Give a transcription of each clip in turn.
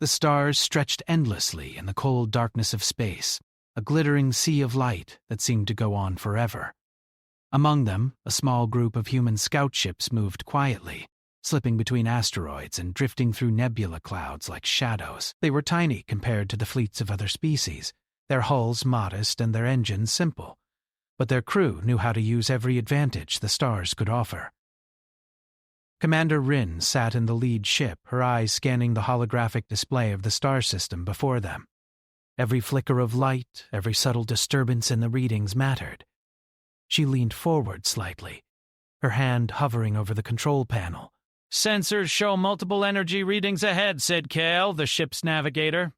The stars stretched endlessly in the cold darkness of space, a glittering sea of light that seemed to go on forever. Among them, a small group of human scout ships moved quietly, slipping between asteroids and drifting through nebula clouds like shadows. They were tiny compared to the fleets of other species, their hulls modest and their engines simple, but their crew knew how to use every advantage the stars could offer. Commander Rin sat in the lead ship, her eyes scanning the holographic display of the star system before them. Every flicker of light, every subtle disturbance in the readings mattered. She leaned forward slightly, her hand hovering over the control panel. "Sensors show multiple energy readings ahead," said Kale, the ship's navigator.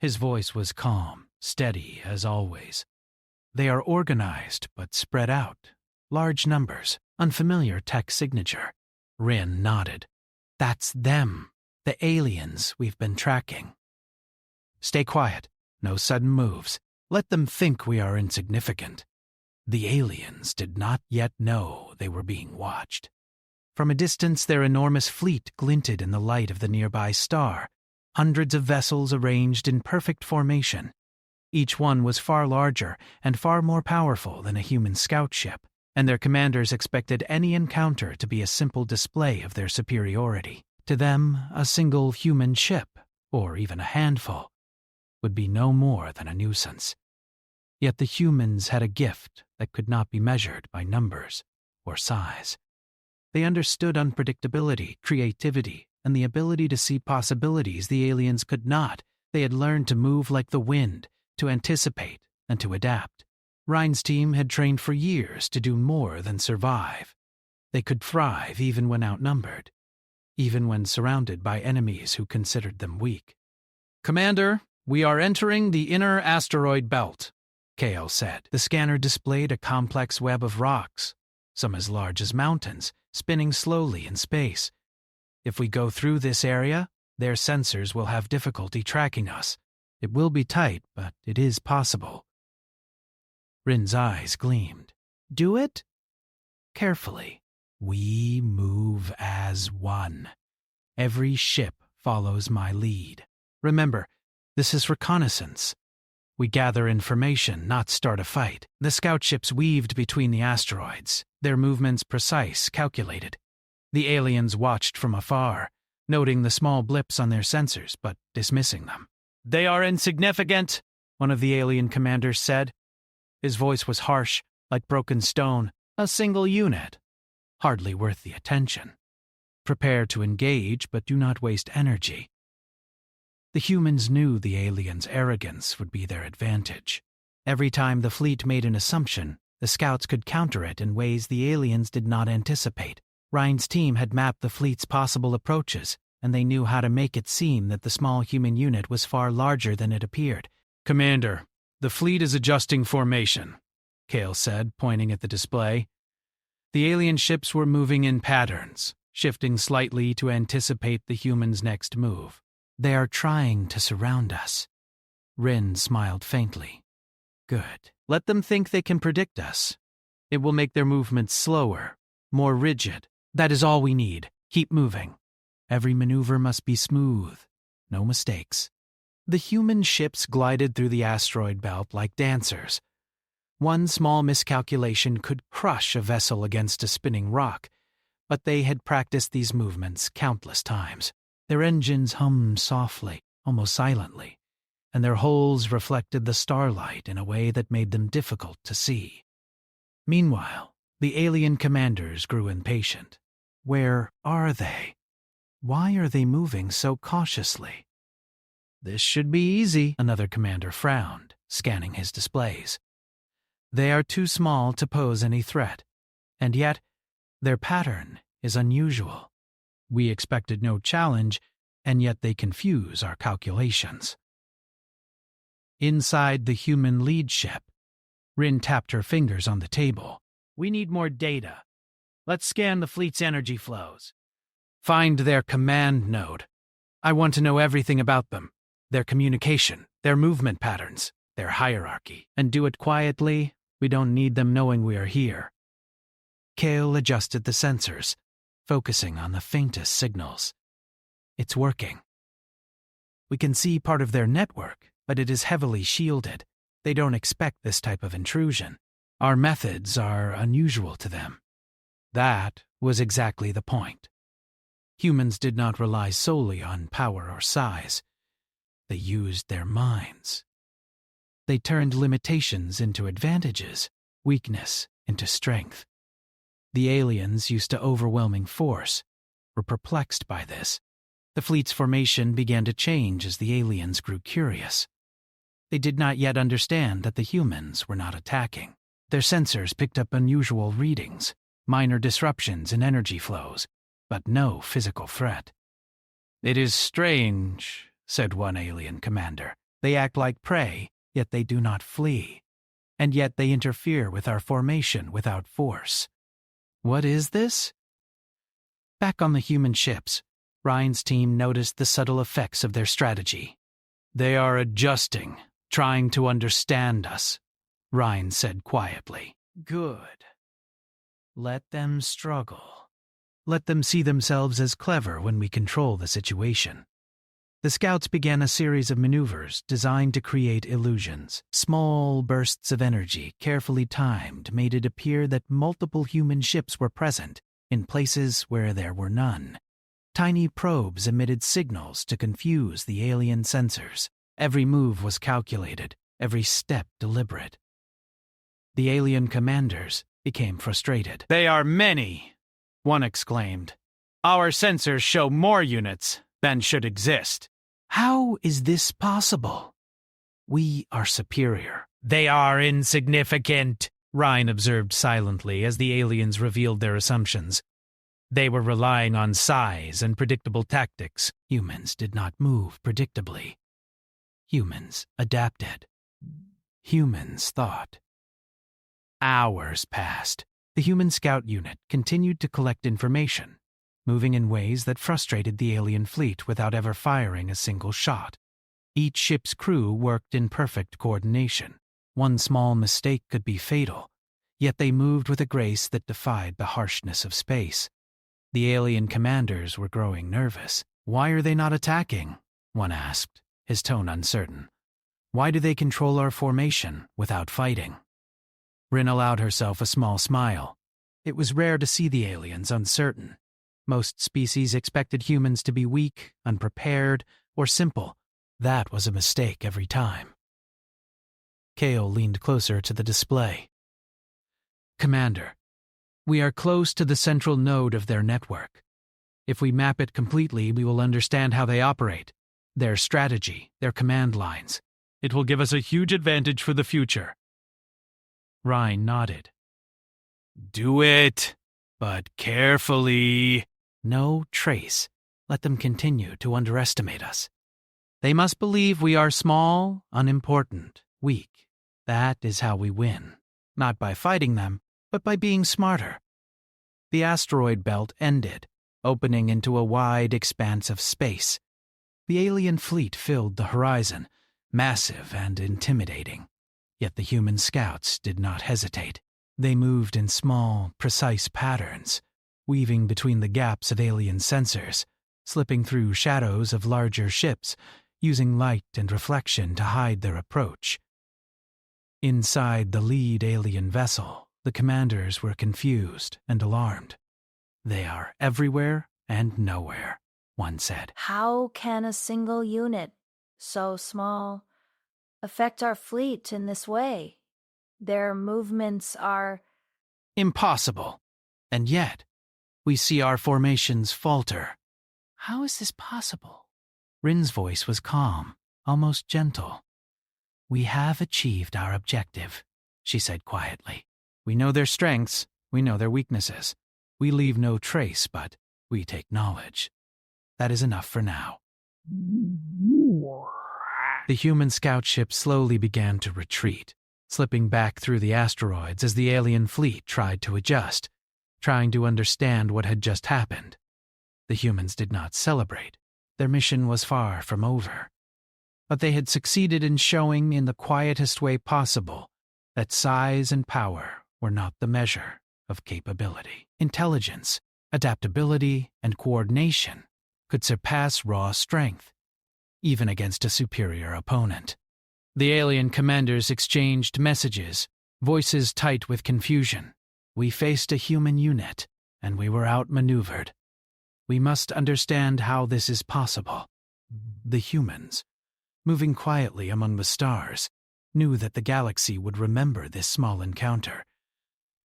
His voice was calm, steady as always. "They are organized but spread out. Large numbers, unfamiliar tech signature." Rin nodded. "That's them, the aliens we've been tracking." "Stay quiet. No sudden moves. Let them think we are insignificant." The aliens did not yet know they were being watched. From a distance, their enormous fleet glinted in the light of the nearby star, hundreds of vessels arranged in perfect formation. Each one was far larger and far more powerful than a human scout ship, and their commanders expected any encounter to be a simple display of their superiority. To them, a single human ship, or even a handful, would be no more than a nuisance. Yet the humans had a gift that could not be measured by numbers or size. They understood unpredictability, creativity, and the ability to see possibilities the aliens could not. They had learned to move like the wind, to anticipate, and to adapt. Rhine's team had trained for years to do more than survive. They could thrive even when outnumbered, even when surrounded by enemies who considered them weak. "Commander, we are entering the inner asteroid belt," Kale said. The scanner displayed a complex web of rocks, some as large as mountains, spinning slowly in space. "If we go through this area, their sensors will have difficulty tracking us. It will be tight, but it is possible." Rin's eyes gleamed. "Do it?" "Carefully. We move as one. Every ship follows my lead. Remember, this is reconnaissance. We gather information, not start a fight." The scout ships weaved between the asteroids, their movements precise, calculated. The aliens watched from afar, noting the small blips on their sensors, but dismissing them. "They are insignificant," one of the alien commanders said. His voice was harsh, like broken stone. "A single unit. Hardly worth the attention. Prepare to engage, but do not waste energy." The humans knew the aliens' arrogance would be their advantage. Every time the fleet made an assumption, the scouts could counter it in ways the aliens did not anticipate. Rhine's team had mapped the fleet's possible approaches, and they knew how to make it seem that the small human unit was far larger than it appeared. "Commander, the fleet is adjusting formation," Kale said, pointing at the display. The alien ships were moving in patterns, shifting slightly to anticipate the humans' next move. "They are trying to surround us." Rin smiled faintly. "Good. Let them think they can predict us. It will make their movements slower, more rigid. That is all we need. Keep moving. Every maneuver must be smooth. No mistakes." The human ships glided through the asteroid belt like dancers. One small miscalculation could crush a vessel against a spinning rock, but they had practiced these movements countless times. Their engines hummed softly, almost silently, and their hulls reflected the starlight in a way that made them difficult to see. Meanwhile, the alien commanders grew impatient. Where are they? Why are they moving so cautiously? "This should be easy," another commander frowned, scanning his displays. "They are too small to pose any threat, and yet their pattern is unusual. We expected no challenge, and yet they confuse our calculations." Inside the human lead ship, Rin tapped her fingers on the table. "We need more data. Let's scan the fleet's energy flows. Find their command node. I want to know everything about them, their communication, their movement patterns, their hierarchy. And do it quietly. We don't need them knowing we are here." Kale adjusted the sensors, focusing on the faintest signals. "It's working." We can see part of their network, but it is heavily shielded. They don't expect this type of intrusion. Our methods are unusual to them. That was exactly the point. Humans did not rely solely on power or size. They used their minds. They turned limitations into advantages, weakness into strength. The aliens, used to overwhelming force, were perplexed by this. The fleet's formation began to change as the aliens grew curious. They did not yet understand that the humans were not attacking. Their sensors picked up unusual readings, minor disruptions in energy flows, but no physical threat. "It is strange," said one alien commander. "They act like prey, yet they do not flee. And yet they interfere with our formation without force. What is this?" Back on the human ships, Ryan's team noticed the subtle effects of their strategy. "They are adjusting, trying to understand us," Ryan said quietly. "Good. Let them struggle. Let them see themselves as clever when we control the situation." The scouts began a series of maneuvers designed to create illusions. Small bursts of energy, carefully timed, made it appear that multiple human ships were present in places where there were none. Tiny probes emitted signals to confuse the alien sensors. Every move was calculated, every step deliberate. The alien commanders became frustrated. "They are many," one exclaimed. "Our sensors show more units than should exist." "How is this possible? We are superior." "They are insignificant," Ryan observed silently as the aliens revealed their assumptions. They were relying on size and predictable tactics. Humans did not move predictably. Humans adapted. Humans thought. Hours passed. The human scout unit continued to collect information, moving in ways that frustrated the alien fleet without ever firing a single shot. Each ship's crew worked in perfect coordination. One small mistake could be fatal, yet they moved with a grace that defied the harshness of space. The alien commanders were growing nervous. "Why are they not attacking?" one asked, his tone uncertain. "Why do they control our formation without fighting?" Rin allowed herself a small smile. It was rare to see the aliens uncertain. Most species expected humans to be weak, unprepared, or simple. That was a mistake every time. Kale leaned closer to the display. "Commander, we are close to the central node of their network. If we map it completely, we will understand how they operate, their strategy, their command lines. It will give us a huge advantage for the future." Ryan nodded. "Do it, but carefully." "No trace. Let them continue to underestimate us. They must believe we are small, unimportant, weak. That is how we win. Not by fighting them, but by being smarter." The asteroid belt ended, opening into a wide expanse of space. The alien fleet filled the horizon, massive and intimidating. Yet the human scouts did not hesitate. They moved in small, precise patterns, weaving between the gaps of alien sensors, slipping through shadows of larger ships, using light and reflection to hide their approach. Inside the lead alien vessel, the commanders were confused and alarmed. "They are everywhere and nowhere," one said. "How can a single unit, so small, affect our fleet in this way? Their movements are..." "Impossible. And yet, we see our formations falter." "How is this possible?" Rin's voice was calm, almost gentle. "We have achieved our objective," she said quietly. "We know their strengths, we know their weaknesses. We leave no trace, but we take knowledge. That is enough for now." The human scout ship slowly began to retreat, slipping back through the asteroids as the alien fleet tried to adjust, trying to understand what had just happened. The humans did not celebrate. Their mission was far from over. But they had succeeded in showing in the quietest way possible that size and power were not the measure of capability. Intelligence, adaptability, and coordination could surpass raw strength. even against a superior opponent. The alien commanders exchanged messages, voices tight with confusion. We faced a human unit, and we were outmaneuvered. We must understand how this is possible. The humans, moving quietly among the stars, knew that the galaxy would remember this small encounter.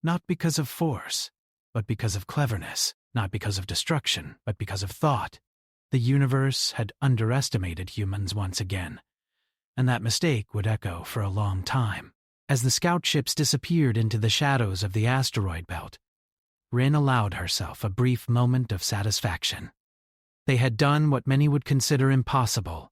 Not because of force, but because of cleverness. Not because of destruction, but because of thought. The universe had underestimated humans once again, and that mistake would echo for a long time. As the scout ships disappeared into the shadows of the asteroid belt, Rin allowed herself a brief moment of satisfaction. They had done what many would consider impossible,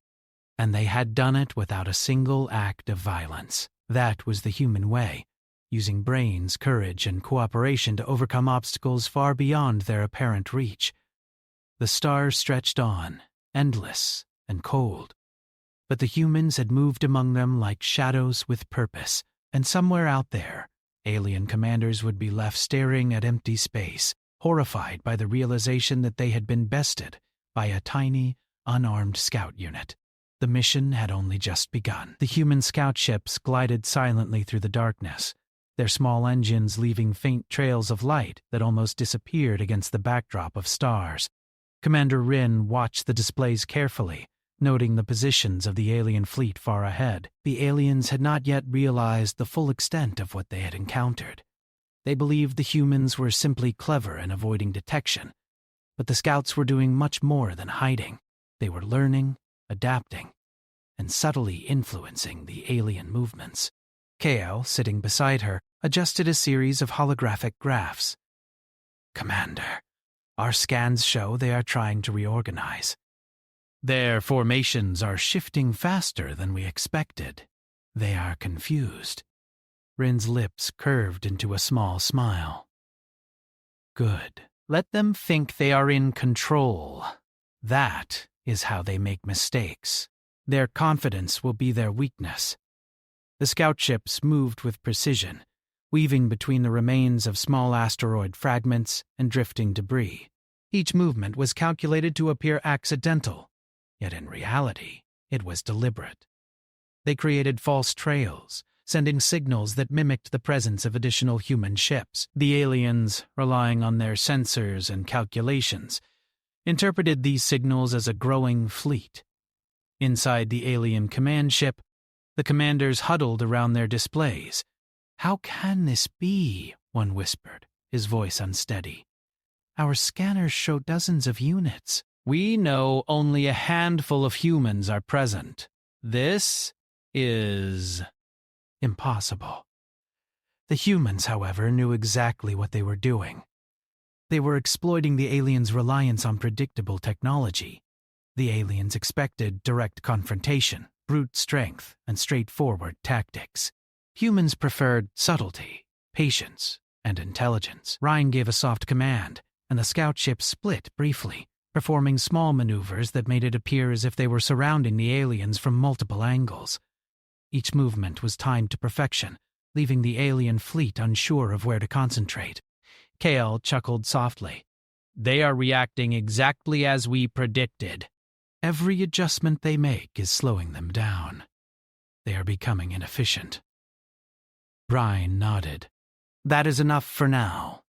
and they had done it without a single act of violence. That was the human way, using brains, courage, and cooperation to overcome obstacles far beyond their apparent reach. The stars stretched on, endless and cold, but the humans had moved among them like shadows with purpose, and somewhere out there, alien commanders would be left staring at empty space, horrified by the realization that they had been bested by a tiny, unarmed scout unit. The mission had only just begun. The human scout ships glided silently through the darkness, their small engines leaving faint trails of light that almost disappeared against the backdrop of stars. Commander Rin watched the displays carefully, noting the positions of the alien fleet far ahead. The aliens had not yet realized the full extent of what they had encountered. They believed the humans were simply clever in avoiding detection, but the scouts were doing much more than hiding. They were learning, adapting, and subtly influencing the alien movements. Kael, sitting beside her, adjusted a series of holographic graphs. "Commander, our scans show they are trying to reorganize. Their formations are shifting faster than we expected. They are confused." Rin's lips curved into a small smile. "Good. Let them think they are in control. That is how they make mistakes. Their confidence will be their weakness." The scout ships moved with precision, weaving between the remains of small asteroid fragments and drifting debris. Each movement was calculated to appear accidental, yet in reality, it was deliberate. They created false trails, sending signals that mimicked the presence of additional human ships. The aliens, relying on their sensors and calculations, interpreted these signals as a growing fleet. Inside the alien command ship, the commanders huddled around their displays. "How can this be?" one whispered, his voice unsteady. "Our scanners show dozens of units." "We know only a handful of humans are present. This is impossible." The humans, however, knew exactly what they were doing. They were exploiting the aliens' reliance on predictable technology. The aliens expected direct confrontation, brute strength, and straightforward tactics. Humans preferred subtlety, patience, and intelligence. Ryan gave a soft command, and the scout ship split briefly, performing small maneuvers that made it appear as if they were surrounding the aliens from multiple angles. Each movement was timed to perfection, leaving the alien fleet unsure of where to concentrate. Kael chuckled softly. "They are reacting exactly as we predicted. Every adjustment they make is slowing them down. They are becoming inefficient." Brian nodded. "That is enough for now.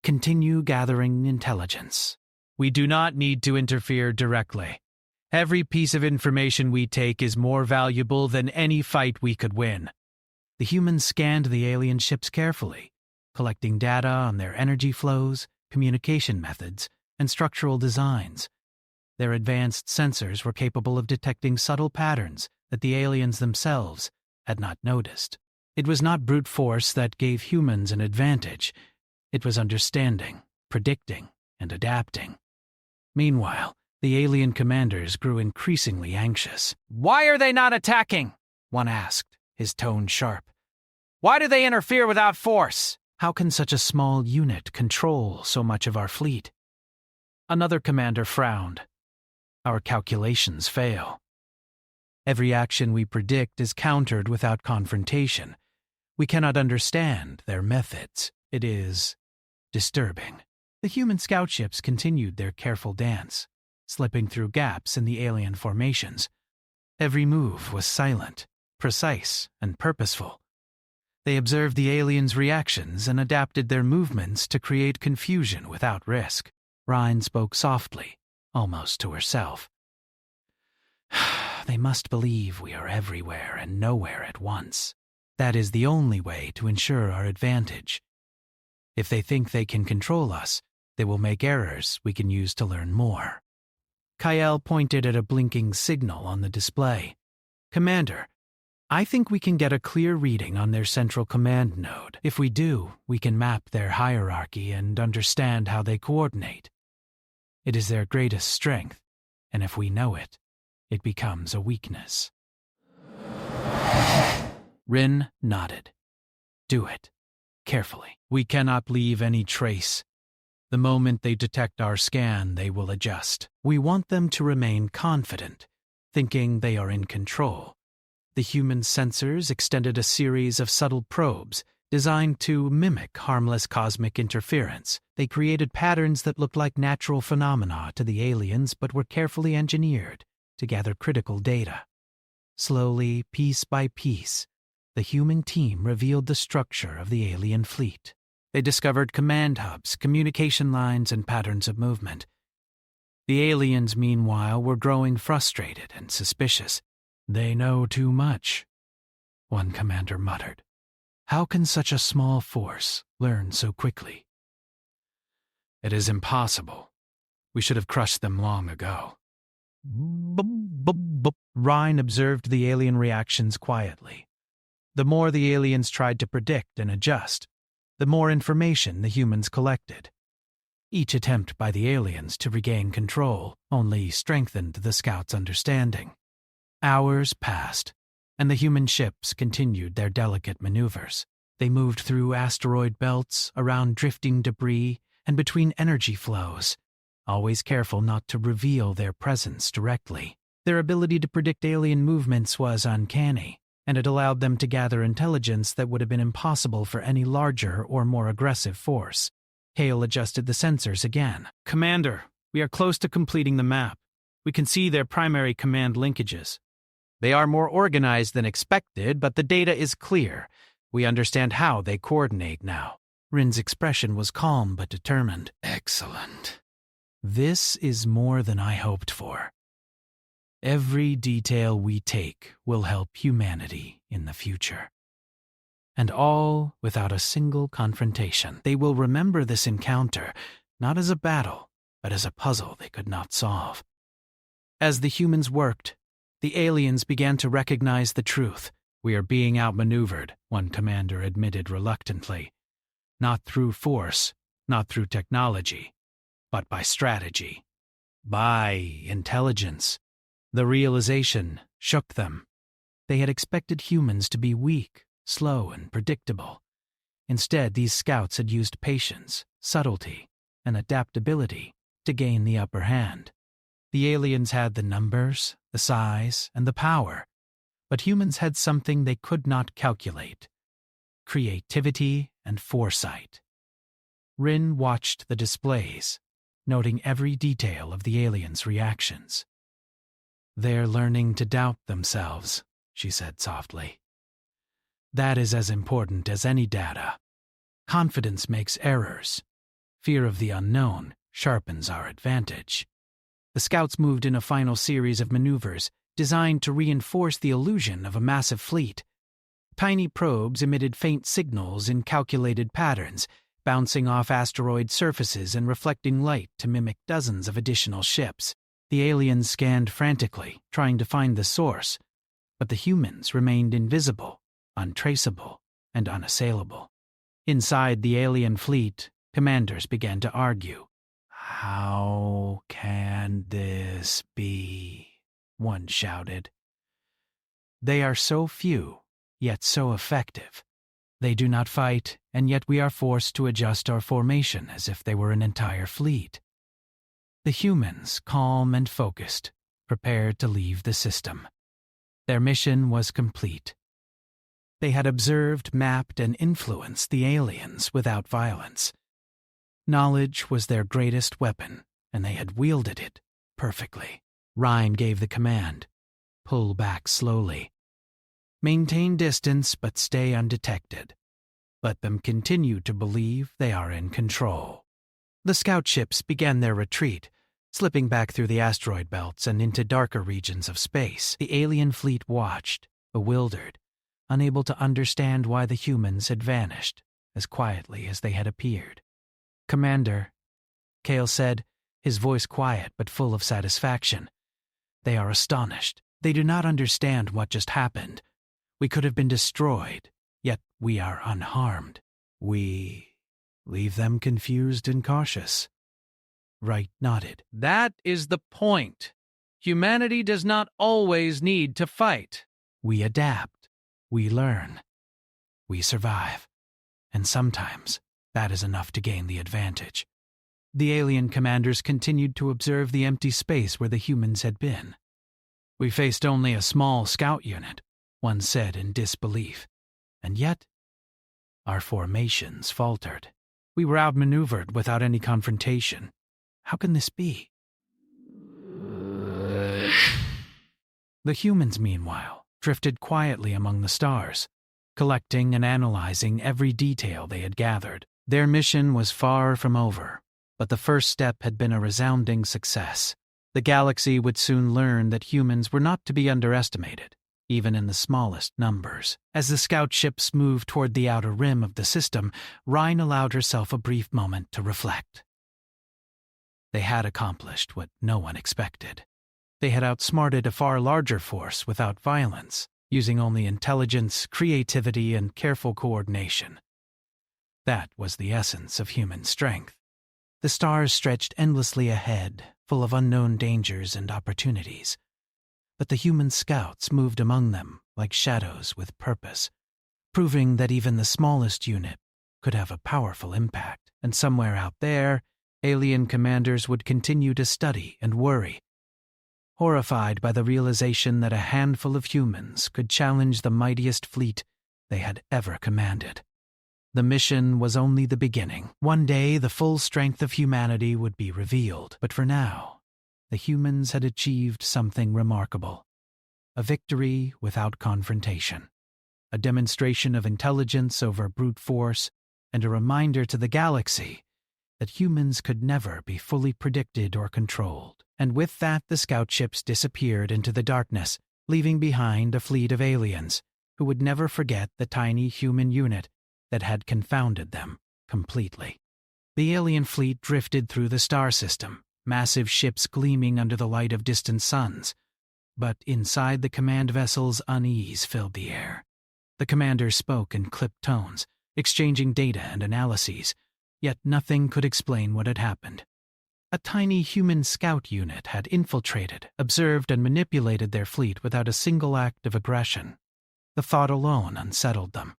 Continue gathering intelligence. We do not need to interfere directly. Every piece of information we take is more valuable than any fight we could win." The humans scanned the alien ships carefully, collecting data on their energy flows, communication methods, and structural designs. Their advanced sensors were capable of detecting subtle patterns that the aliens themselves had not noticed. It was not brute force that gave humans an advantage. It was understanding, predicting, and adapting. Meanwhile, the alien commanders grew increasingly anxious. "Why are they not attacking?" one asked, his tone sharp. "Why do they interfere without force? How can such a small unit control so much of our fleet?" Another commander frowned. "Our calculations fail. Every action we predict is countered without confrontation. We cannot understand their methods. It is disturbing." The human scout ships continued their careful dance, slipping through gaps in the alien formations. Every move was silent, precise, and purposeful. They observed the aliens' reactions and adapted their movements to create confusion without risk. Rhine spoke softly, almost to herself. They must believe we are everywhere and nowhere at once. That is the only way to ensure our advantage. If they think they can control us, they will make errors we can use to learn more. Kyle pointed at a blinking signal on the display. Commander, I think we can get a clear reading on their central command node. If we do, we can map their hierarchy and understand how they coordinate. It is their greatest strength, and if we know it, it becomes a weakness. Rin nodded. Do it. Carefully. We cannot leave any trace. The moment they detect our scan, they will adjust. We want them to remain confident, thinking they are in control. The human sensors extended a series of subtle probes designed to mimic harmless cosmic interference. They created patterns that looked like natural phenomena to the aliens but were carefully engineered to gather critical data. Slowly, piece by piece, the human team revealed the structure of the alien fleet. They discovered command hubs, communication lines, and patterns of movement. The aliens, meanwhile, were growing frustrated and suspicious. They know too much, one commander muttered. How can such a small force learn so quickly? It is impossible. We should have crushed them long ago. Rhine observed the alien reactions quietly. The more the aliens tried to predict and adjust, the more information the humans collected. Each attempt by the aliens to regain control only strengthened the scouts' understanding. Hours passed, and the human ships continued their delicate maneuvers. They moved through asteroid belts, around drifting debris, and between energy flows, always careful not to reveal their presence directly. Their ability to predict alien movements was uncanny, and it allowed them to gather intelligence that would have been impossible for any larger or more aggressive force. Hale adjusted the sensors again. Commander, we are close to completing the map. We can see their primary command linkages. They are more organized than expected, but the data is clear. We understand how they coordinate now. Rin's expression was calm but determined. Excellent. This is more than I hoped for. Every detail we take will help humanity in the future. And all without a single confrontation. They will remember this encounter, not as a battle, but as a puzzle they could not solve. As the humans worked, the aliens began to recognize the truth. We are being outmaneuvered, one commander admitted reluctantly. Not through force, not through technology, but by strategy. By intelligence. The realization shook them. They had expected humans to be weak, slow, and predictable. Instead, these scouts had used patience, subtlety, and adaptability to gain the upper hand. The aliens had the numbers, the size, and the power, but humans had something they could not calculate: creativity and foresight. Rin watched the displays, noting every detail of the aliens' reactions. They're learning to doubt themselves, she said softly. That is as important as any data. Confidence makes errors. Fear of the unknown sharpens our advantage. The scouts moved in a final series of maneuvers designed to reinforce the illusion of a massive fleet. Tiny probes emitted faint signals in calculated patterns, bouncing off asteroid surfaces and reflecting light to mimic dozens of additional ships. The aliens scanned frantically, trying to find the source, but the humans remained invisible, untraceable, and unassailable. Inside the alien fleet, commanders began to argue. How can this be? One shouted. They are so few, yet so effective. They do not fight, and yet we are forced to adjust our formation as if they were an entire fleet. The humans, calm and focused, prepared to leave the system. Their mission was complete. They had observed, mapped, and influenced the aliens without violence. Knowledge was their greatest weapon, and they had wielded it perfectly. Ryan gave the command. Pull back slowly. Maintain distance but stay undetected. Let them continue to believe they are in control. The scout ships began their retreat, slipping back through the asteroid belts and into darker regions of space. The alien fleet watched, bewildered, unable to understand why the humans had vanished as quietly as they had appeared. "Commander," Kale said, his voice quiet but full of satisfaction. "They are astonished. They do not understand what just happened. We could have been destroyed, yet we are unharmed. We leave them confused and cautious." Wright nodded. "That is the point. Humanity does not always need to fight. We adapt. We learn. We survive. And sometimes that is enough to gain the advantage." The alien commanders continued to observe the empty space where the humans had been. "We faced only a small scout unit," one said in disbelief. "And yet, our formations faltered. We were outmaneuvered without any confrontation. How can this be?" The humans, meanwhile, drifted quietly among the stars, collecting and analyzing every detail they had gathered. Their mission was far from over, but the first step had been a resounding success. The galaxy would soon learn that humans were not to be underestimated, even in the smallest numbers. As the scout ships moved toward the outer rim of the system, Rhine allowed herself a brief moment to reflect. They had accomplished what no one expected. They had outsmarted a far larger force without violence, using only intelligence, creativity, and careful coordination. That was the essence of human strength. The stars stretched endlessly ahead, full of unknown dangers and opportunities. But the human scouts moved among them like shadows with purpose, proving that even the smallest unit could have a powerful impact. And somewhere out there, alien commanders would continue to study and worry, horrified by the realization that a handful of humans could challenge the mightiest fleet they had ever commanded. The mission was only the beginning. One day, the full strength of humanity would be revealed. But for now, the humans had achieved something remarkable. A victory without confrontation. A demonstration of intelligence over brute force, and a reminder to the galaxy that humans could never be fully predicted or controlled. And with that, the scout ships disappeared into the darkness, leaving behind a fleet of aliens who would never forget the tiny human unit that had confounded them completely. The alien fleet drifted through the star system, massive ships gleaming under the light of distant suns. But inside the command vessels, unease filled the air. The commanders spoke in clipped tones, exchanging data and analyses, yet nothing could explain what had happened. A tiny human scout unit had infiltrated, observed, and manipulated their fleet without a single act of aggression. The thought alone unsettled them.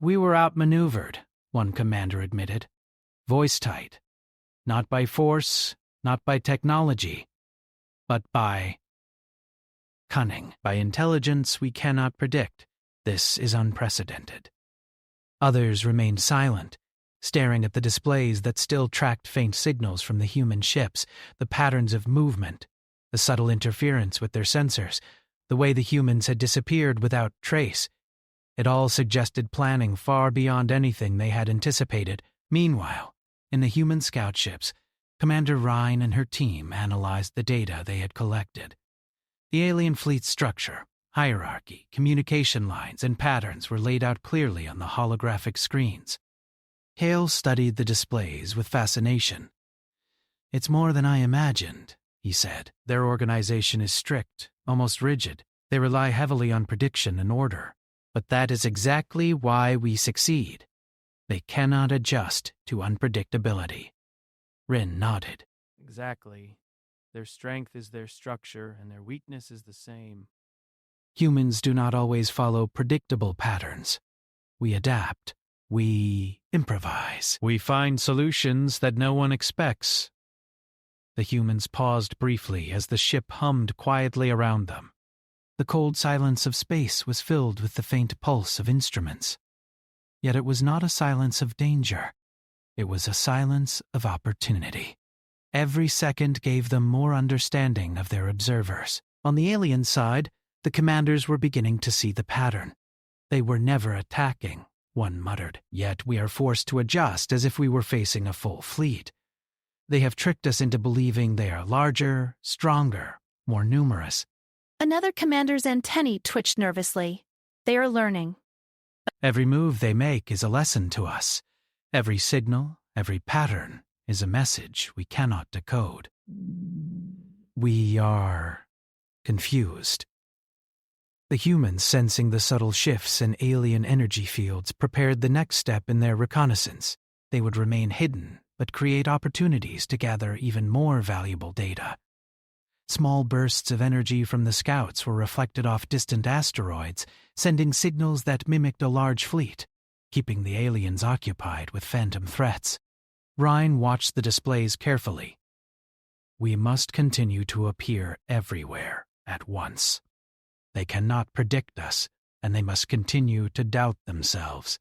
"We were outmaneuvered," one commander admitted, voice tight. "Not by force, not by technology, but by cunning, by intelligence we cannot predict. This is unprecedented." Others remained silent, staring at the displays that still tracked faint signals from the human ships, the patterns of movement, the subtle interference with their sensors, the way the humans had disappeared without trace. It all suggested planning far beyond anything they had anticipated. Meanwhile, in the human scout ships, Commander Rhine and her team analyzed the data they had collected. The alien fleet's structure, hierarchy, communication lines, and patterns were laid out clearly on the holographic screens. Hale studied the displays with fascination. "It's more than I imagined," he said. "Their organization is strict, almost rigid. They rely heavily on prediction and order. But that is exactly why we succeed. They cannot adjust to unpredictability." Rin nodded. "Exactly. Their strength is their structure, and their weakness is the same. Humans do not always follow predictable patterns. We adapt. We improvise. We find solutions that no one expects." The humans paused briefly as the ship hummed quietly around them. The cold silence of space was filled with the faint pulse of instruments. Yet it was not a silence of danger. It was a silence of opportunity. Every second gave them more understanding of their observers. On the alien side, the commanders were beginning to see the pattern. They were never attacking, one muttered, yet we are forced to adjust as if we were facing a full fleet. They have tricked us into believing they are larger, stronger, more numerous. Another commander's antennae twitched nervously. They are learning. Every move they make is a lesson to us. Every signal, every pattern is a message we cannot decode. We are confused. The humans, sensing the subtle shifts in alien energy fields, prepared the next step in their reconnaissance. They would remain hidden, but create opportunities to gather even more valuable data. Small bursts of energy from the scouts were reflected off distant asteroids, sending signals that mimicked a large fleet, keeping the aliens occupied with phantom threats. Ryan watched the displays carefully. We must continue to appear everywhere at once. They cannot predict us, and they must continue to doubt themselves.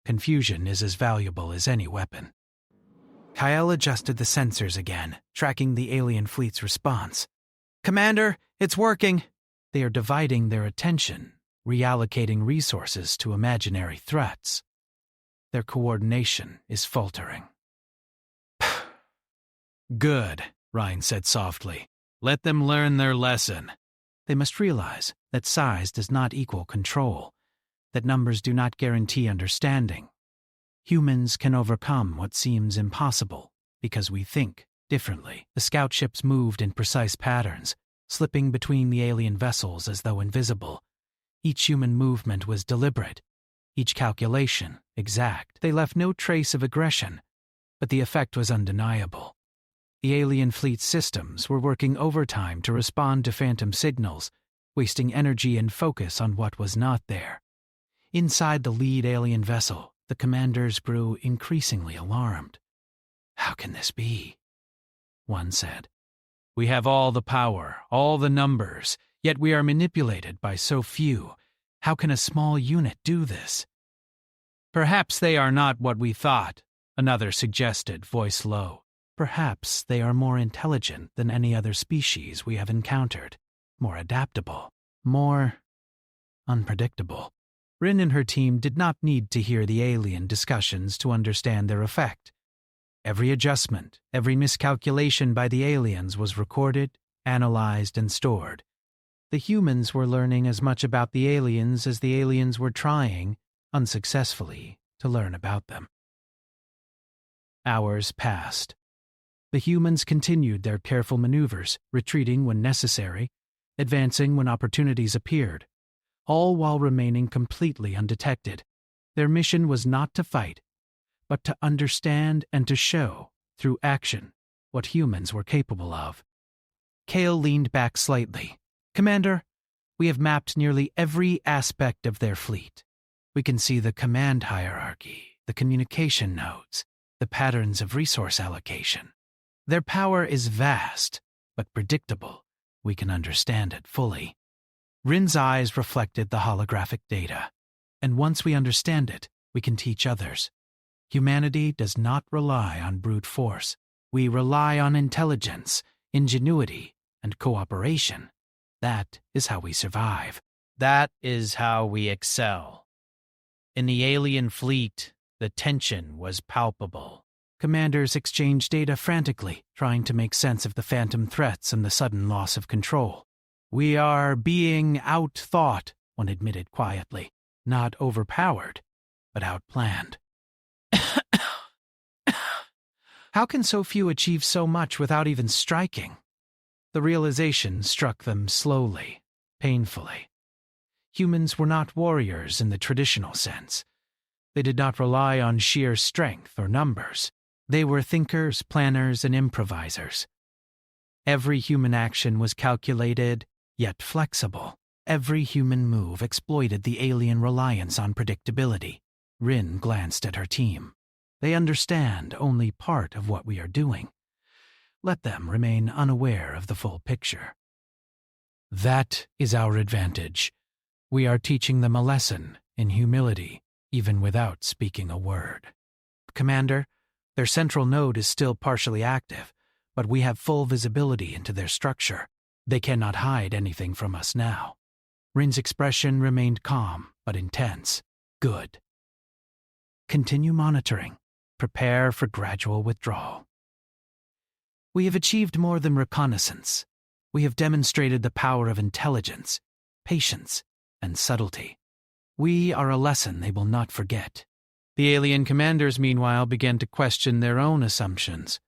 Confusion is as valuable as any weapon. Kyle adjusted the sensors again, tracking the alien fleet's response. Commander, it's working! They are dividing their attention, reallocating resources to imaginary threats. Their coordination is faltering. Good, Ryan said softly. Let them learn their lesson. They must realize that size does not equal control, that numbers do not guarantee understanding. Humans can overcome what seems impossible because we think differently. The scout ships moved in precise patterns, slipping between the alien vessels as though invisible. Each human movement was deliberate, each calculation exact. They left no trace of aggression, but the effect was undeniable. The alien fleet's systems were working overtime to respond to phantom signals, wasting energy and focus on what was not there. Inside the lead alien vessel, the commanders grew increasingly alarmed. How can this be? One said. We have all the power, all the numbers, yet we are manipulated by so few. How can a small unit do this? Perhaps they are not what we thought, another suggested, voice low. Perhaps they are more intelligent than any other species we have encountered, more adaptable, more unpredictable. Rin and her team did not need to hear the alien discussions to understand their effect. Every adjustment, every miscalculation by the aliens was recorded, analyzed, and stored. The humans were learning as much about the aliens as the aliens were trying, unsuccessfully, to learn about them. Hours passed. The humans continued their careful maneuvers, retreating when necessary, advancing when opportunities appeared, all while remaining completely undetected. Their mission was not to fight, but to understand and to show, through action, what humans were capable of. Kale leaned back slightly. Commander, we have mapped nearly every aspect of their fleet. We can see the command hierarchy, the communication nodes, the patterns of resource allocation. Their power is vast, but predictable. We can understand it fully. Rin's eyes reflected the holographic data, and once we understand it, we can teach others. Humanity does not rely on brute force. We rely on intelligence, ingenuity, and cooperation. That is how we survive. That is how we excel. In the alien fleet, the tension was palpable. Commanders exchanged data frantically, trying to make sense of the phantom threats and the sudden loss of control. We are being outthought, one admitted quietly. Not overpowered, but outplanned. How can so few achieve so much without even striking? The realization struck them slowly, painfully. Humans were not warriors in the traditional sense. They did not rely on sheer strength or numbers. They were thinkers, planners, and improvisers. Every human action was calculated, yet flexible. Every human move exploited the alien reliance on predictability. Rin glanced at her team. They understand only part of what we are doing. Let them remain unaware of the full picture. That is our advantage. We are teaching them a lesson in humility, even without speaking a word. Commander, their central node is still partially active. but we have full visibility into their structure. They cannot hide anything from us now. Rin's expression remained calm, but intense. Good. Continue monitoring. Prepare for gradual withdrawal. We have achieved more than reconnaissance. We have demonstrated the power of intelligence, patience, and subtlety. We are a lesson they will not forget. The alien commanders, meanwhile, began to question their own assumptions.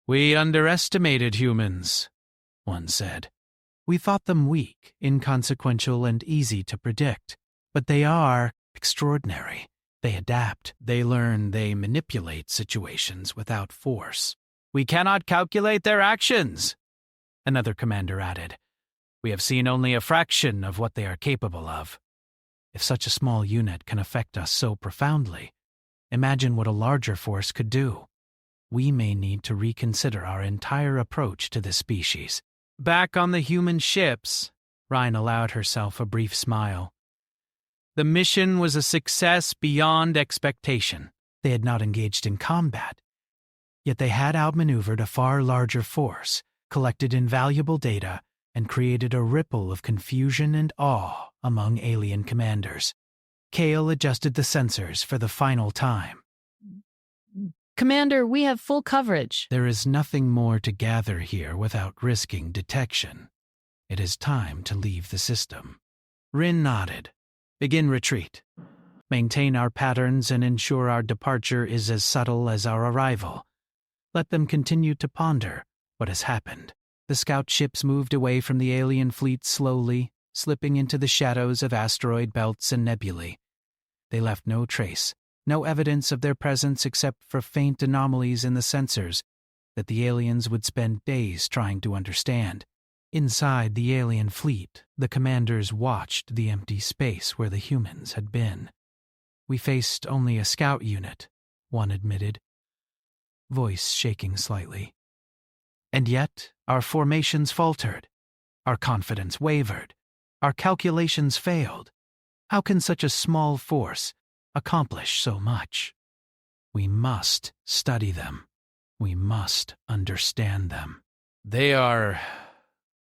"We underestimated humans," one said. "We thought them weak, inconsequential, and easy to predict. But they are extraordinary. They adapt, they learn, they manipulate situations without force." "We cannot calculate their actions," another commander added. "We have seen only a fraction of what they are capable of." If such a small unit can affect us so profoundly, imagine what a larger force could do. We may need to reconsider our entire approach to this species. Back on the human ships, Ryan allowed herself a brief smile. The mission was a success beyond expectation. They had not engaged in combat, yet they had outmaneuvered a far larger force, collected invaluable data, and created a ripple of confusion and awe among alien commanders. Kale adjusted the sensors for the final time. Commander, we have full coverage. There is nothing more to gather here without risking detection. It is time to leave the system. Rin nodded. Begin retreat. Maintain our patterns and ensure our departure is as subtle as our arrival. Let them continue to ponder what has happened. The scout ships moved away from the alien fleet slowly, slipping into the shadows of asteroid belts and nebulae. They left no trace, no evidence of their presence except for faint anomalies in the sensors that the aliens would spend days trying to understand. Inside the alien fleet, the commanders watched the empty space where the humans had been. "We faced only a scout unit," one admitted, voice shaking slightly. "And yet, our formations faltered. Our confidence wavered. Our calculations failed. How can such a small force accomplish so much? We must study them. We must understand them. They are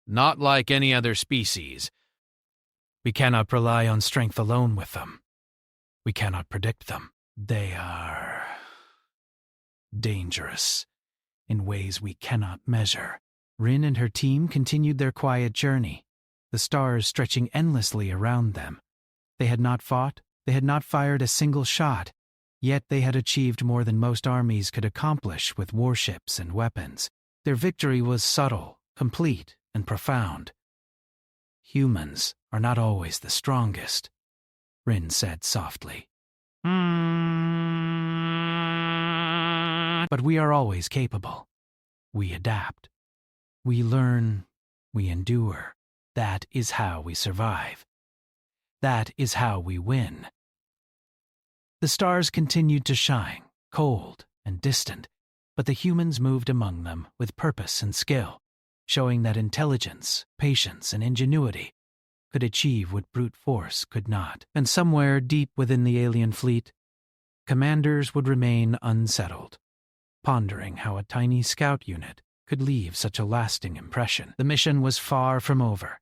not like any other species. We cannot rely on strength alone with them. We cannot predict them. They are dangerous in ways we cannot measure." Rin and her team continued their quiet journey, the stars stretching endlessly around them. They had not fought, they had not fired a single shot, yet they had achieved more than most armies could accomplish with warships and weapons. Their victory was subtle, complete, and profound. "Humans are not always the strongest," Rin said softly. "But we are always capable. We adapt. We learn. We endure. That is how we survive. That is how we win." The stars continued to shine, cold and distant, but the humans moved among them with purpose and skill, showing that intelligence, patience, and ingenuity could achieve what brute force could not. And somewhere deep within the alien fleet, commanders would remain unsettled, pondering how a tiny scout unit could leave such a lasting impression. The mission was far from over,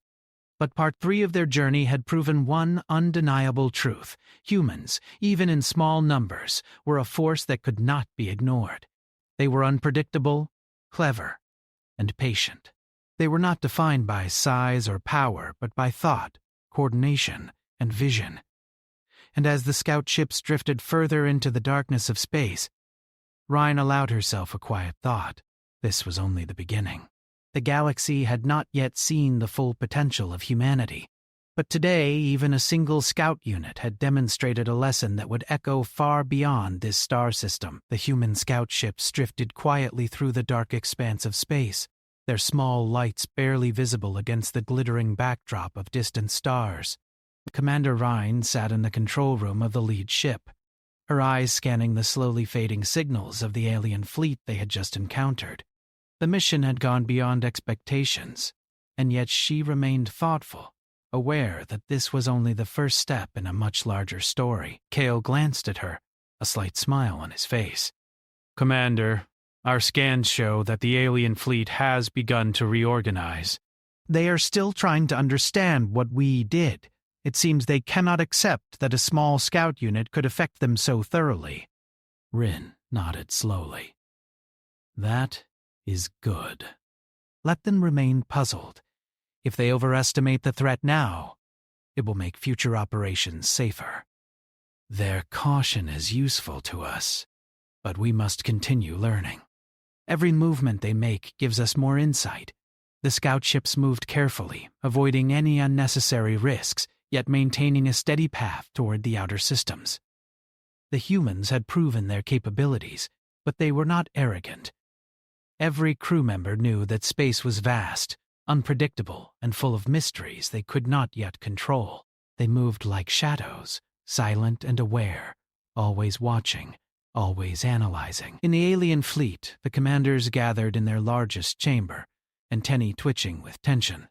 but part 3 of their journey had proven one undeniable truth. Humans, even in small numbers, were a force that could not be ignored. They were unpredictable, clever, and patient. They were not defined by size or power, but by thought, coordination, and vision. And as the scout ships drifted further into the darkness of space, Ryan allowed herself a quiet thought. This was only the beginning. The galaxy had not yet seen the full potential of humanity, but today even a single scout unit had demonstrated a lesson that would echo far beyond this star system. The human scout ships drifted quietly through the dark expanse of space, their small lights barely visible against the glittering backdrop of distant stars. Commander Ryan sat in the control room of the lead ship, her eyes scanning the slowly fading signals of the alien fleet they had just encountered. The mission had gone beyond expectations, and yet she remained thoughtful, aware that this was only the first step in a much larger story. Kale glanced at her, a slight smile on his face. "Commander, Our scans show that the alien fleet has begun to reorganize. They are still trying to understand what we did. It seems they cannot accept that a small scout unit could affect them so thoroughly. Rin nodded slowly. That is good. Let them remain puzzled. If they overestimate the threat now, it will make future operations safer. Their caution is useful to us, but we must continue learning. Every movement they make gives us more insight. The scout ships moved carefully, avoiding any unnecessary risks, yet maintaining a steady path toward the outer systems. The humans had proven their capabilities, but they were not arrogant. Every crew member knew that space was vast, unpredictable, and full of mysteries they could not yet control. They moved like shadows, silent and aware, always watching, always analyzing. In the alien fleet, the commanders gathered in their largest chamber, antennae twitching with tension.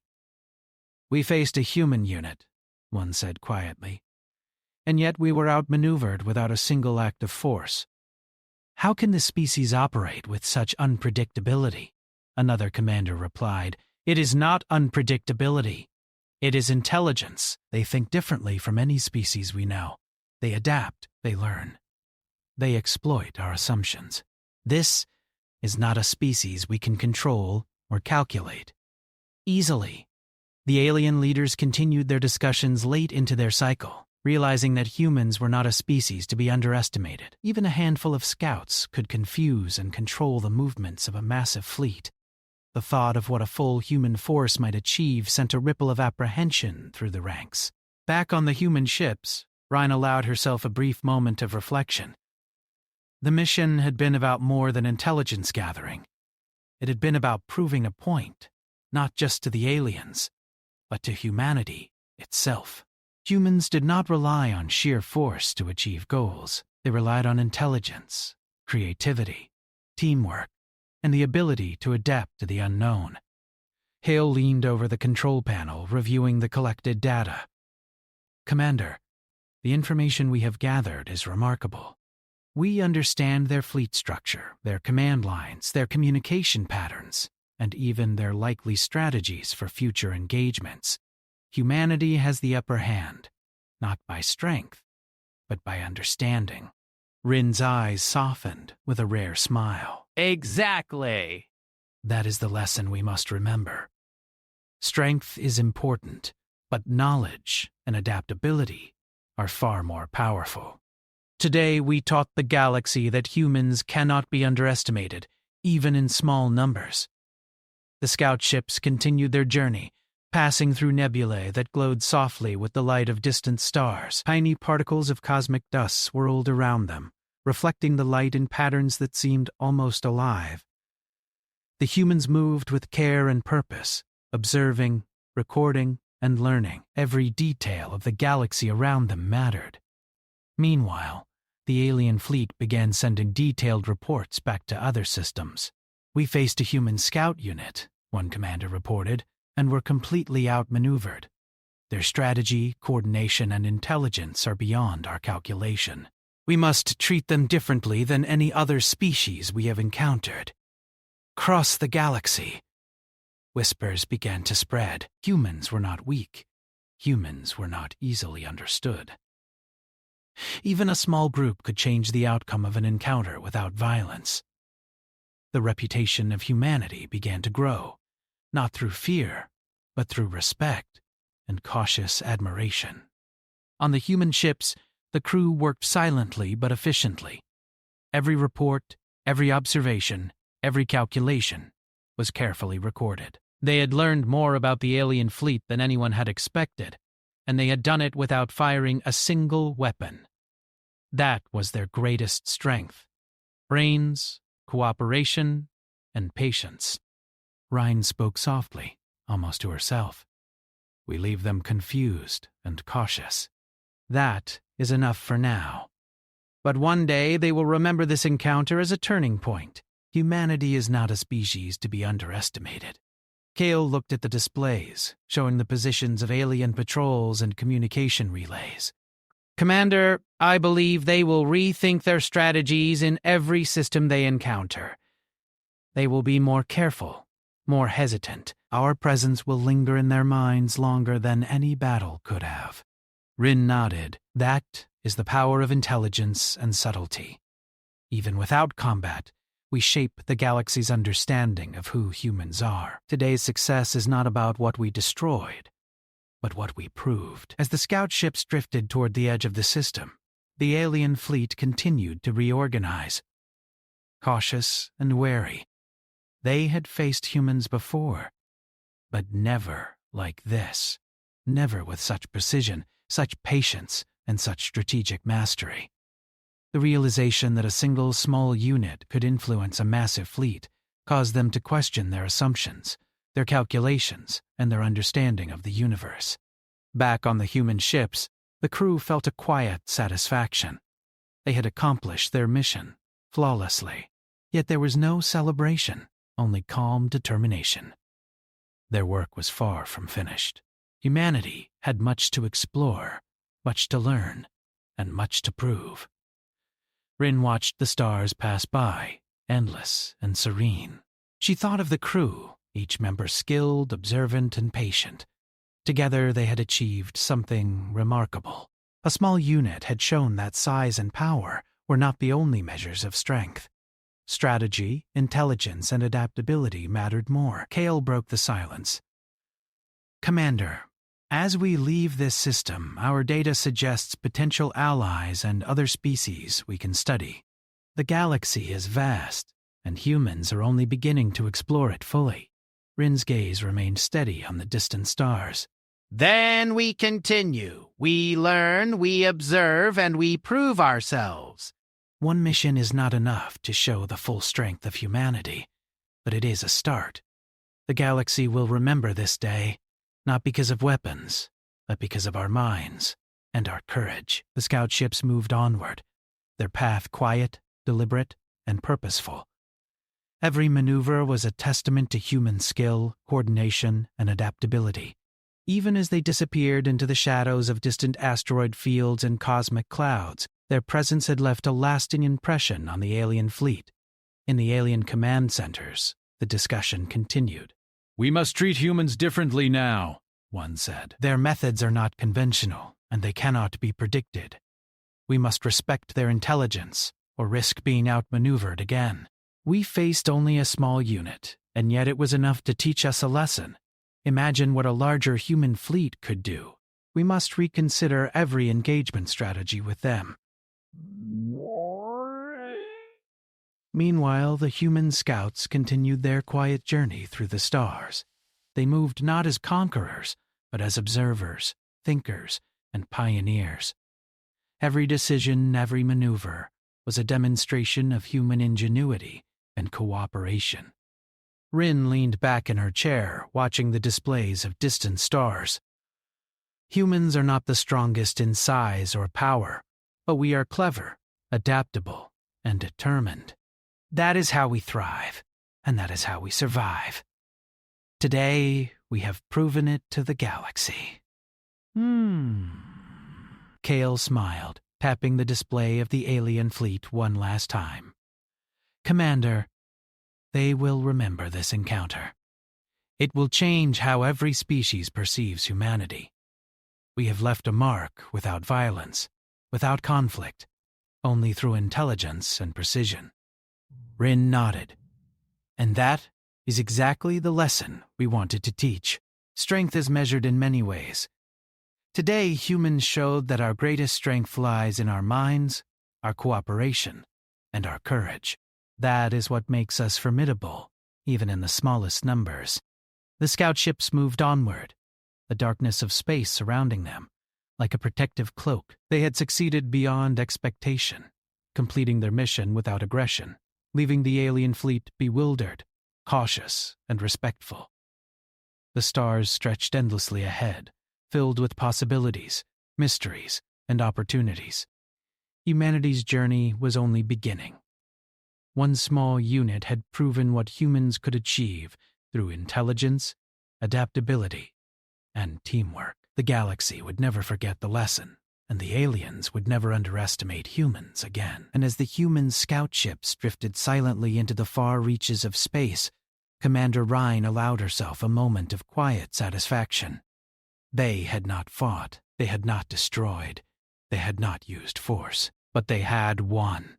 "We faced a human unit," one said quietly, "and yet we were outmaneuvered without a single act of force. How can the species operate with such unpredictability?" Another commander replied, "It is not unpredictability. It is intelligence. They think differently from any species we know. They adapt, they learn. They exploit our assumptions. This is not a species we can control or calculate easily." The alien leaders continued their discussions late into their cycle, realizing that humans were not a species to be underestimated. Even a handful of scouts could confuse and control the movements of a massive fleet. The thought of what a full human force might achieve sent a ripple of apprehension through the ranks. Back on the human ships, Ryan allowed herself a brief moment of reflection. The mission had been about more than intelligence gathering. It had been about proving a point, not just to the aliens, but to humanity itself. Humans did not rely on sheer force to achieve goals. They relied on intelligence, creativity, teamwork, and the ability to adapt to the unknown. Hale leaned over the control panel, reviewing the collected data. "Commander, the information we have gathered is remarkable. We understand their fleet structure, their command lines, their communication patterns, and even their likely strategies for future engagements. Humanity has the upper hand, not by strength, but by understanding." Rin's eyes softened with a rare smile. "Exactly. That is the lesson we must remember. Strength is important, but knowledge and adaptability are far more powerful. Today we taught the galaxy that humans cannot be underestimated, even in small numbers." The scout ships continued their journey, passing through nebulae that glowed softly with the light of distant stars. Tiny particles of cosmic dust swirled around them, reflecting the light in patterns that seemed almost alive. The humans moved with care and purpose, observing, recording, and learning. Every detail of the galaxy around them mattered. Meanwhile, the alien fleet began sending detailed reports back to other systems. "We faced a human scout unit," one commander reported, "and were completely outmaneuvered. Their strategy, coordination, and intelligence are beyond our calculation. We must treat them differently than any other species we have encountered." Across the galaxy, whispers began to spread. Humans were not weak. Humans were not easily understood. Even a small group could change the outcome of an encounter without violence. The reputation of humanity began to grow, not through fear, but through respect and cautious admiration. On the human ships, the crew worked silently but efficiently. Every report, every observation, every calculation was carefully recorded. They had learned more about the alien fleet than anyone had expected, and they had done it without firing a single weapon. That was their greatest strength: brains, cooperation, and patience. Ryan spoke softly, almost to herself. "We leave them confused and cautious. That is enough for now. But one day they will remember this encounter as a turning point. Humanity is not a species to be underestimated." Cale looked at the displays, showing the positions of alien patrols and communication relays. "Commander, I believe they will rethink their strategies in every system they encounter. They will be more careful, more hesitant. Our presence will linger in their minds longer than any battle could have. Rin nodded. That is the power of intelligence and subtlety. Even without combat, we shape the galaxy's understanding of who humans are. Today's success is not about what we destroyed, but what we proved. As the scout ships drifted toward the edge of the system, the alien fleet continued to reorganize. Cautious and wary, they had faced humans before, but never like this. Never with such precision, such patience, and such strategic mastery. The realization that a single small unit could influence a massive fleet caused them to question their assumptions, their calculations, and their understanding of the universe. Back on the human ships, the crew felt a quiet satisfaction. They had accomplished their mission flawlessly, yet there was no celebration, only calm determination. Their work was far from finished. Humanity had much to explore, much to learn, and much to prove. Rin watched the stars pass by, endless and serene. She thought of the crew, each member skilled, observant, and patient. Together they had achieved something remarkable. A small unit had shown that size and power were not the only measures of strength. Strategy, intelligence, and adaptability mattered more. Kale broke the silence. Commander, as we leave this system, our data suggests potential allies and other species we can study. The galaxy is vast, and humans are only beginning to explore it fully. Rin's gaze remained steady on the distant stars. Then we continue. We learn, we observe, and we prove ourselves. One mission is not enough to show the full strength of humanity, but it is a start. The galaxy will remember this day, not because of weapons, but because of our minds and our courage. The scout ships moved onward, their path quiet, deliberate, and purposeful. Every maneuver was a testament to human skill, coordination, and adaptability. Even as they disappeared into the shadows of distant asteroid fields and cosmic clouds, their presence had left a lasting impression on the alien fleet. In the alien command centers, the discussion continued. "We must treat humans differently now," one said. "Their methods are not conventional, and they cannot be predicted. We must respect their intelligence, or risk being outmaneuvered again. We faced only a small unit, and yet it was enough to teach us a lesson. Imagine what a larger human fleet could do. We must reconsider every engagement strategy with them." Meanwhile, the human scouts continued their quiet journey through the stars. They moved not as conquerors, but as observers, thinkers, and pioneers. Every decision, every maneuver, was a demonstration of human ingenuity and cooperation. Rin leaned back in her chair, watching the displays of distant stars. Humans are not the strongest in size or power, but we are clever, adaptable, and determined. That is how we thrive, and that is how we survive. Today, we have proven it to the galaxy. Kale smiled, tapping the display of the alien fleet one last time. "Commander, they will remember this encounter. It will change how every species perceives humanity. We have left a mark without violence, without conflict, only through intelligence and precision." Rin nodded. "And that is exactly the lesson we wanted to teach. Strength is measured in many ways. Today, humans showed that our greatest strength lies in our minds, our cooperation, and our courage. That is what makes us formidable, even in the smallest numbers." The scout ships moved onward, the darkness of space surrounding them, like a protective cloak. They had succeeded beyond expectation, completing their mission without aggression, leaving the alien fleet bewildered, cautious, and respectful. The stars stretched endlessly ahead, filled with possibilities, mysteries, and opportunities. Humanity's journey was only beginning. One small unit had proven what humans could achieve through intelligence, adaptability, and teamwork. The galaxy would never forget the lesson, and the aliens would never underestimate humans again. And as the human scout ships drifted silently into the far reaches of space, Commander Rhine allowed herself a moment of quiet satisfaction. They had not fought, they had not destroyed, they had not used force, but they had won.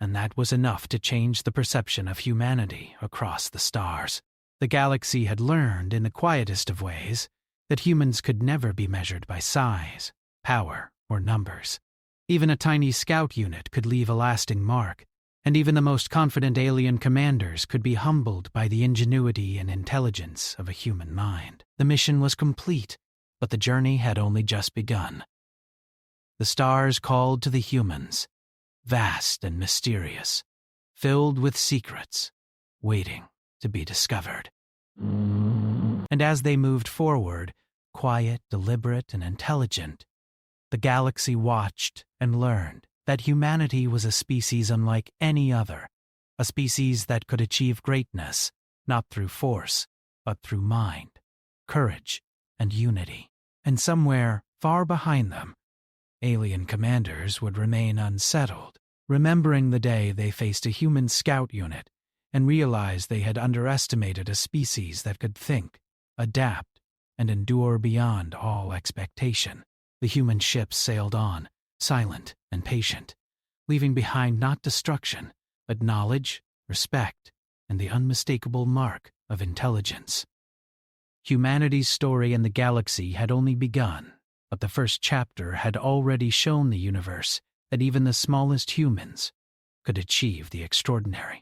And that was enough to change the perception of humanity across the stars. The galaxy had learned, in the quietest of ways, that humans could never be measured by size, power, or numbers. Even a tiny scout unit could leave a lasting mark, and even the most confident alien commanders could be humbled by the ingenuity and intelligence of a human mind. The mission was complete, but the journey had only just begun. The stars called to the humans, vast and mysterious, filled with secrets, waiting to be discovered. And as they moved forward, quiet, deliberate, and intelligent, the galaxy watched and learned that humanity was a species unlike any other, a species that could achieve greatness not through force, but through mind, courage, and unity. And somewhere far behind them, alien commanders would remain unsettled, remembering the day they faced a human scout unit and realized they had underestimated a species that could think, adapt, and endure beyond all expectation. The human ships sailed on, silent and patient, leaving behind not destruction, but knowledge, respect, and the unmistakable mark of intelligence. Humanity's story in the galaxy had only begun, but the first chapter had already shown the universe that even the smallest humans could achieve the extraordinary.